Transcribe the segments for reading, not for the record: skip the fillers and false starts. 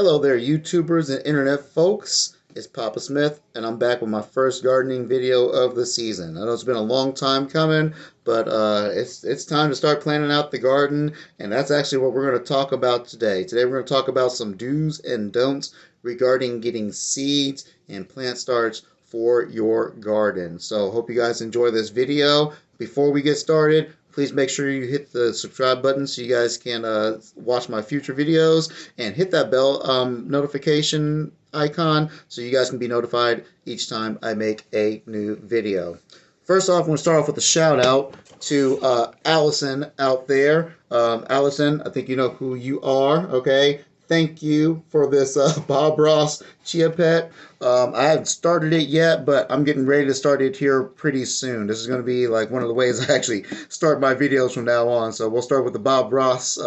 Hello there, YouTubers and internet folks. It's Papa Smith, and I'm back with my first gardening video of the season. I know it's been a long time coming, but it's time to start planning out the garden, and that's actually what we're going to talk about today. Today we're going to talk about some do's and don'ts regarding getting seeds and plant starts for your garden. So hope you guys enjoy this video. Before we get started, please make sure you hit the subscribe button so you guys can watch my future videos, and hit that bell notification icon so you guys can be notified each time I make a new video. First off, I'm going to start off with a shout out to Allison out there. Allison, I think you know who you are, okay? Thank you for this Bob Ross Chia Pet. I haven't started it yet, but I'm getting ready to start it here pretty soon. This is going to be like one of the ways I actually start my videos from now on. So we'll start with the Bob Ross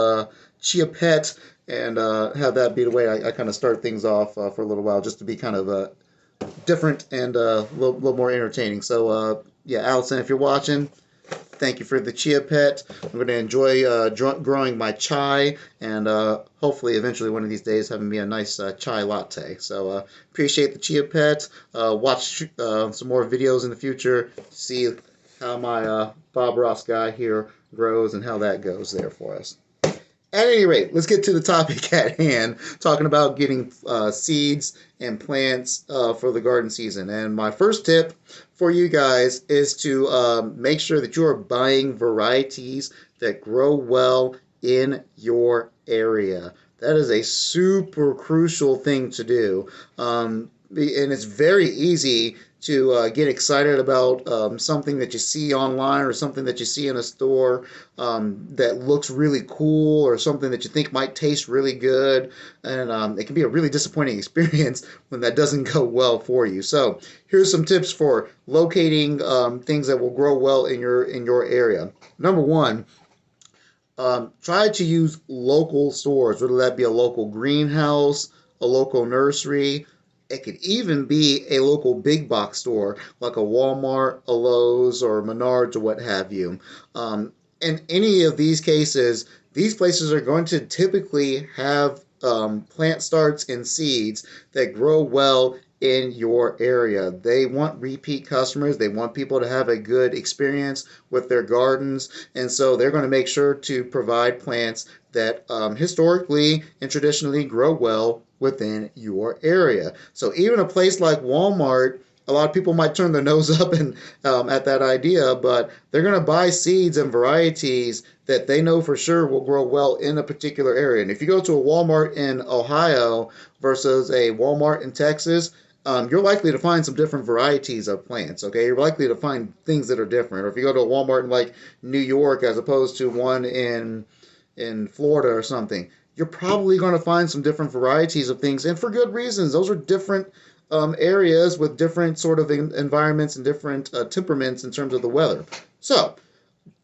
Chia Pet, and have that be the way I kind of start things off for a little while, just to be kind of different and a little more entertaining. So yeah, Allison, if you're watching, thank you for the Chia Pet. I'm going to enjoy growing my chai, and hopefully eventually one of these days having me a nice chai latte. So appreciate the Chia Pet. Watch some more videos in the future to see how my Bob Ross guy here grows and how that goes there for us. At any rate, let's get to the topic at hand, talking about getting seeds and plants for the garden season. And my first tip for you guys is to make sure that you are buying varieties that grow well in your area. That is a super crucial thing to do. And it's very easy to get excited about something that you see online, or something that you see in a store that looks really cool, or something that you think might taste really good. And it can be a really disappointing experience when that doesn't go well for you. So here's some tips for locating things that will grow well in your area. Number one, try to use local stores, whether that be a local greenhouse, a local nursery. It could even be a local big box store like a Walmart, a Lowe's, or Menards, or what have you. In any of these cases, these places are going to typically have plant starts and seeds that grow well in your area. They want repeat customers. They want people to have a good experience with their gardens, and so they're going to make sure to provide plants that historically and traditionally grow well within your area. So even a place like Walmart, a lot of people might turn their nose up and at that idea, but they're going to buy seeds and varieties that they know for sure will grow well in a particular area. And if you go to a Walmart in Ohio versus a Walmart in Texas, you're likely to find some different varieties of plants. Okay, you're likely to find things that are different. Or if you go to a Walmart in like New York as opposed to one in Florida or something, you're probably going to find some different varieties of things, and for good reasons. Those are different areas with different sort of environments and different temperaments in terms of the weather. So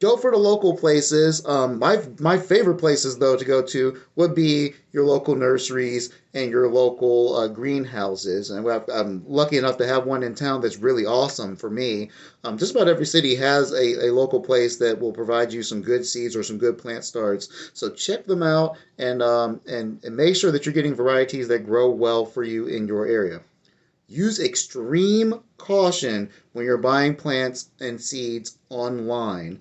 go for the local places. My favorite places, though, to go to would be your local nurseries and your local greenhouses. And I'm lucky enough to have one in town that's really awesome for me. Just about every city has a local place that will provide you some good seeds or some good plant starts. So check them out, and make sure that you're getting varieties that grow well for you in your area. Use extreme caution when you're buying plants and seeds online.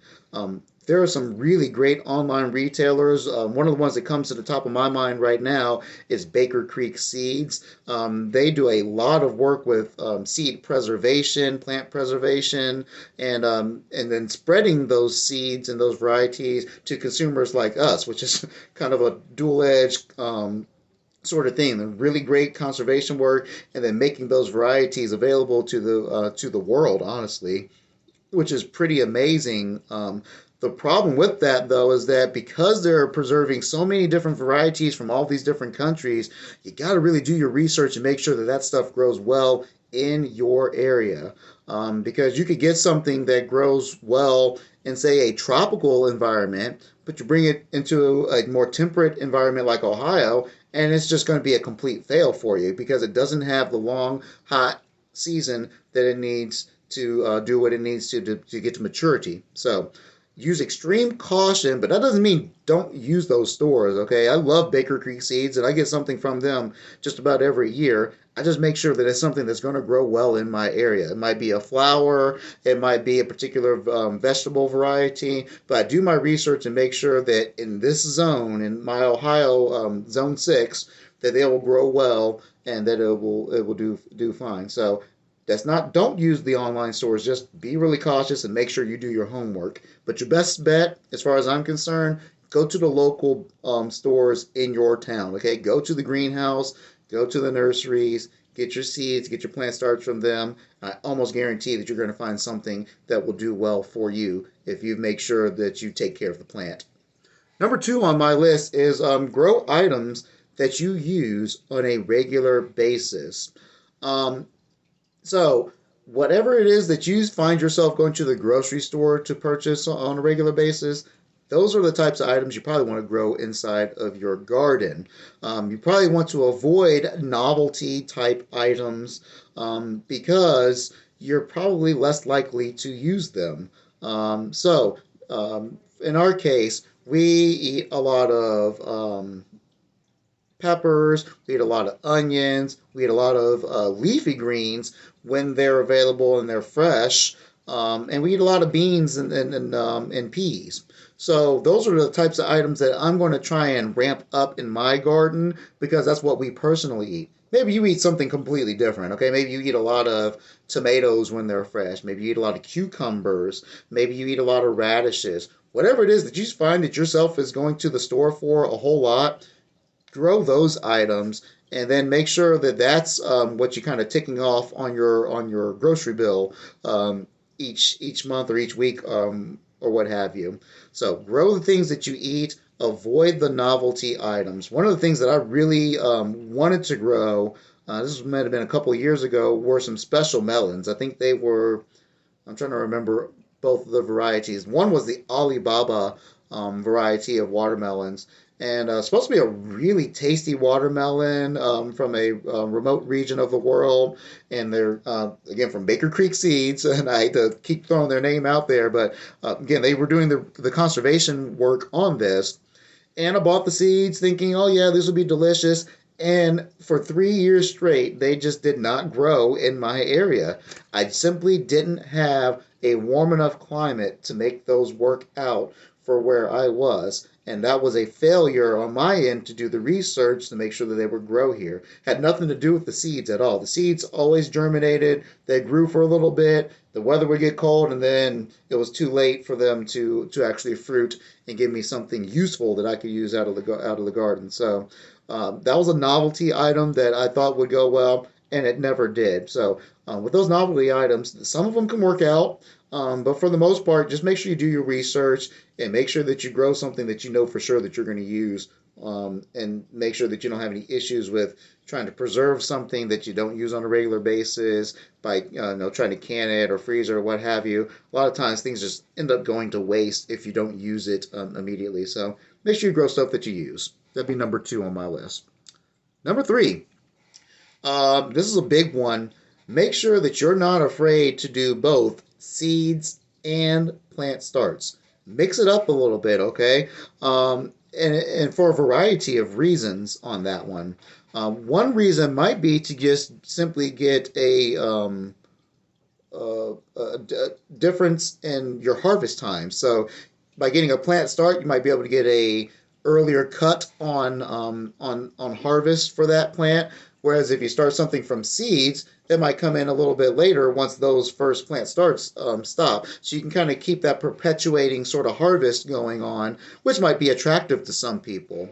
There are some really great online retailers. One of the ones that comes to the top of my mind right now is Baker Creek Seeds. They do a lot of work with seed preservation, plant preservation, and then spreading those seeds and those varieties to consumers like us, which is kind of a dual-edged sort of thing. The really great conservation work, and then making those varieties available to the world, honestly, which is pretty amazing. The problem with that, though, is that because they're preserving so many different varieties from all these different countries, you got to really do your research and make sure that that stuff grows well in your area. Because you could get something that grows well in, say, a tropical environment, but you bring it into a more temperate environment like Ohio, and it's just going to be a complete fail for you because it doesn't have the long, hot season that it needs to do what it needs to get to maturity. So use extreme caution, but that doesn't mean don't use those stores, okay? I love Baker Creek Seeds, and I get something from them just about every year. I just make sure that it's something that's going to grow well in my area. It might be a flower, it might be a particular vegetable variety, but I do my research and make sure that in this zone, in my Ohio Zone 6, that they will grow well and that it will do fine. So that's not, don't use the online stores. Just be really cautious and make sure you do your homework. But your best bet, as far as I'm concerned, go to the local stores in your town. Okay, go to the greenhouse, go to the nurseries, get your seeds, get your plant starts from them. I almost guarantee that you're going to find something that will do well for you if you make sure that you take care of the plant. Number two on my list is grow items that you use on a regular basis. Um, so, whatever it is that you find yourself going to the grocery store to purchase on a regular basis, those are the types of items you probably want to grow inside of your garden. You probably want to avoid novelty type items because you're probably less likely to use them. In our case, we eat a lot of peppers, we eat a lot of onions, we eat a lot of leafy greens when they're available and they're fresh, and we eat a lot of beans and peas. So those are the types of items that I'm going to try and ramp up in my garden because that's what we personally eat. Maybe you eat something completely different, okay? Maybe you eat a lot of tomatoes when they're fresh. Maybe you eat a lot of cucumbers. Maybe you eat a lot of radishes. Whatever it is that you find that yourself is going to the store for a whole lot, grow those items and then make sure that that's what you're kind of ticking off on your grocery bill each month or each week or what have you. So grow the things that you eat. Avoid the novelty items. One of the things that I really wanted to grow, this might have been a couple of years ago, were some special melons. I think they were. I'm trying to remember both of the varieties. One was the Alibaba variety of watermelons, and supposed to be a really tasty watermelon from a remote region of the world. And they're again from Baker Creek Seeds, and I hate to keep throwing their name out there, but again they were doing the conservation work on this, and I bought the seeds thinking, oh yeah, this will be delicious. And for 3 years straight, they just did not grow in my area. I simply didn't have a warm enough climate to make those work out for where I was. And that was a failure on my end to do the research to make sure that they would grow here. Had nothing to do with the seeds at all. The seeds always germinated. They grew for a little bit. The weather would get cold, and then it was too late for them to actually fruit and give me something useful that I could use out of the garden. So that was a novelty item that I thought would go well, and it never did. So with those novelty items, some of them can work out, but for the most part, just make sure you do your research and make sure that you grow something that you know for sure that you're going to use, and make sure that you don't have any issues with trying to preserve something that you don't use on a regular basis by trying to can it or freeze it or what have you. A lot of times things just end up going to waste if you don't use it immediately. So make sure you grow stuff that you use. That'd be number two on my list. Number three, this is a big one. Make sure that you're not afraid to do both seeds and plant starts. Mix it up a little bit, okay? And for a variety of reasons on that one. One reason might be to just simply get a difference in your harvest time. So by getting a plant start, you might be able to get a earlier cut on harvest for that plant. Whereas if you start something from seeds, that might come in a little bit later once those first plant starts stop. So you can kind of keep that perpetuating sort of harvest going on, which might be attractive to some people.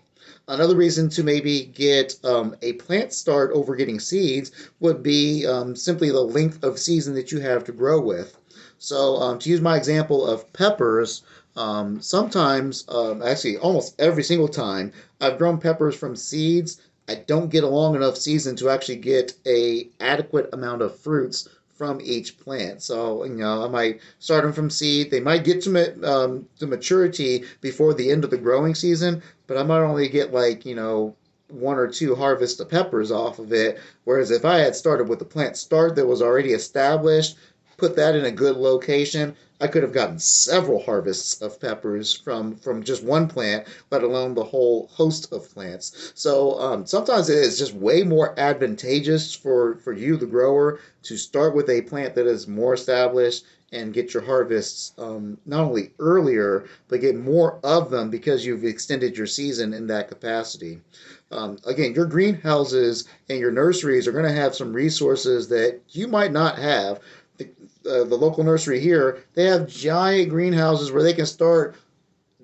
Another reason to maybe get a plant start over getting seeds would be simply the length of season that you have to grow with. So to use my example of peppers, sometimes, actually almost every single time, I've grown peppers from seeds. I don't get a long enough season to actually get a adequate amount of fruits from each plant. So, I might start them from seed. They might get to maturity before the end of the growing season, but I might only get one or two harvests of peppers off of it. Whereas if I had started with the plant start that was already established, put that in a good location, I could have gotten several harvests of peppers from just one plant, let alone the whole host of plants. So sometimes it is just way more advantageous for you, the grower, to start with a plant that is more established and get your harvests not only earlier, but get more of them because you've extended your season in that capacity. Again, your greenhouses and your nurseries are going to have some resources that you might not have. The local nursery here, they have giant greenhouses where they can start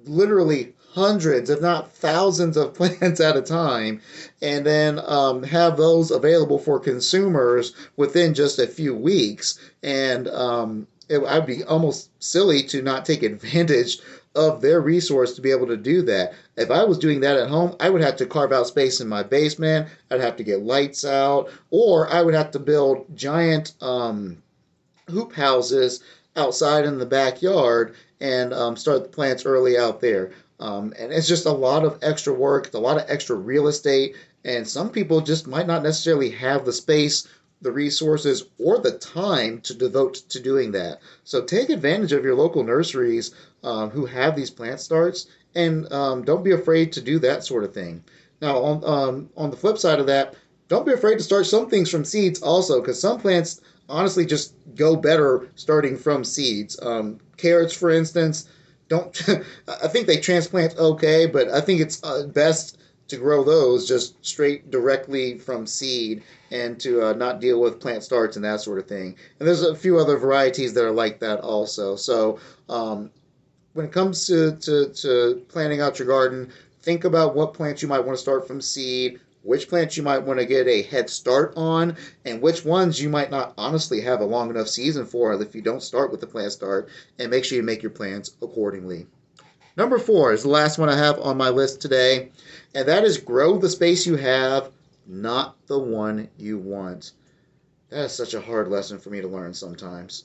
literally hundreds, if not thousands, of plants at a time, and then have those available for consumers within just a few weeks. And I'd be almost silly to not take advantage of their resource to be able to do that. If I was doing that at home, I would have to carve out space in my basement. I'd have to get lights out, or I would have to build giant hoop houses outside in the backyard and start the plants early out there. And it's just a lot of extra work, a lot of extra real estate, and some people just might not necessarily have the space, the resources, or the time to devote to doing that. So take advantage of your local nurseries who have these plant starts, and don't be afraid to do that sort of thing. Now, on the flip side of that, don't be afraid to start some things from seeds also, because some plants honestly just go better starting from seeds. Carrots, for instance, don't I think they transplant okay, but I think it's best to grow those just straight directly from seed and to not deal with plant starts and that sort of thing. And there's a few other varieties that are like that also. So when it comes to planning out your garden, think about what plants you might want to start from seed, which plants you might want to get a head start on, and which ones you might not honestly have a long enough season for if you don't start with the plant start, and make sure you make your plans accordingly. Number 4 is the last one I have on my list today, and that is grow the space you have, not the one you want. That is such a hard lesson for me to learn sometimes.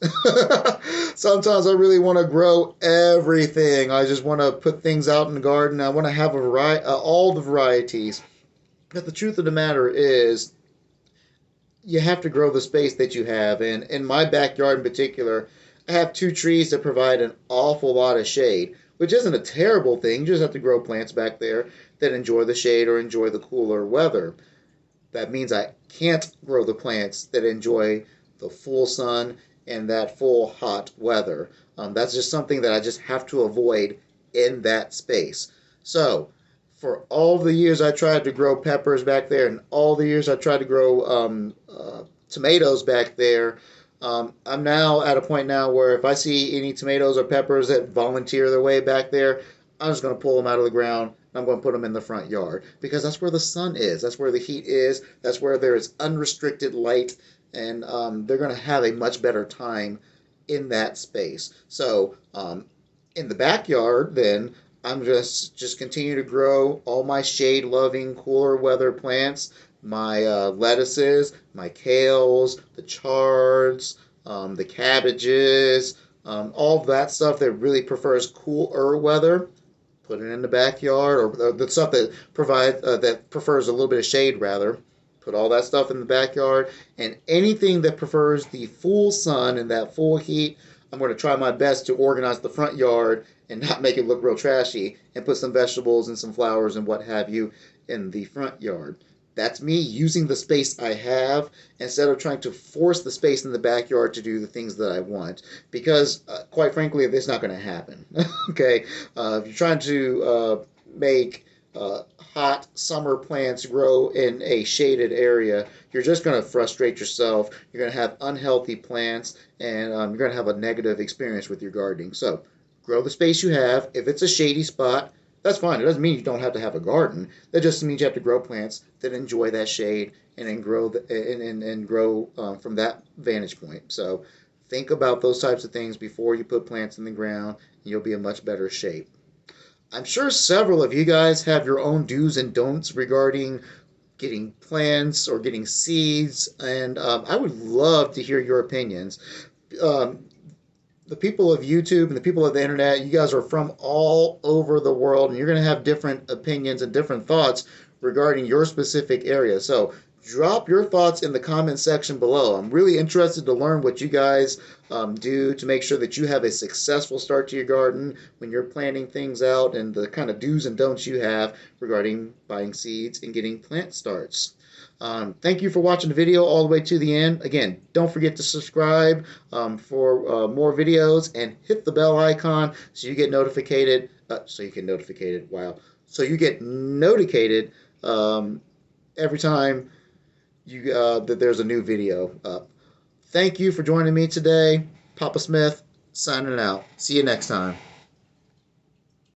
Sometimes I really want to grow everything. I just want to put things out in the garden. I want to have all the varieties. But the truth of the matter is, you have to grow the space that you have. And in my backyard in particular, I have 2 trees that provide an awful lot of shade, which isn't a terrible thing. You just have to grow plants back there that enjoy the shade or enjoy the cooler weather. That means I can't grow the plants that enjoy the full sun and that full hot weather. That's just something that I just have to avoid in that space. So, for all the years I tried to grow peppers back there, and all the years I tried to grow tomatoes back there, I'm now at a point now where if I see any tomatoes or peppers that volunteer their way back there, I'm just going to pull them out of the ground. I'm going to put them in the front yard because that's where the sun is. That's where the heat is. That's where there is unrestricted light, and they're going to have a much better time in that space. So in the backyard, then I'm just continue to grow all my shade-loving, cooler weather plants, my lettuces, my kales, the chards, the cabbages, all of that stuff that really prefers cooler weather. Put it in the backyard, or the stuff that prefers a little bit of shade rather. Put all that stuff in the backyard, and anything that prefers the full sun and that full heat, I'm going to try my best to organize the front yard and not make it look real trashy, and put some vegetables and some flowers and what have you in the front yard. That's me using the space I have instead of trying to force the space in the backyard to do the things that I want. Because, quite frankly, it's not going to happen. Okay? If you're trying to make hot summer plants grow in a shaded area, you're just going to frustrate yourself. You're going to have unhealthy plants, and you're going to have a negative experience with your gardening. So, grow the space you have. If it's a shady spot, that's fine. It doesn't mean you don't have to have a garden. That just means you have to grow plants that enjoy that shade and then grow from that vantage point. So think about those types of things before you put plants in the ground, and you'll be in much better shape. I'm sure several of you guys have your own do's and don'ts regarding getting plants or getting seeds, and I would love to hear your opinions. Um, the people of YouTube and the people of the internet, you guys are from all over the world, and you're going to have different opinions and different thoughts regarding your specific area. So drop your thoughts in the comment section below. I'm really interested to learn what you guys do to make sure that you have a successful start to your garden when you're planting things out, and the kind of do's and don'ts you have regarding buying seeds and getting plant starts. Thank you for watching the video all the way to the end. Again, don't forget to subscribe for more videos, and hit the bell icon so you get notified. Wow. So you get notified every time that there's a new video up. Thank you for joining me today. Papa Smith signing out. See you next time.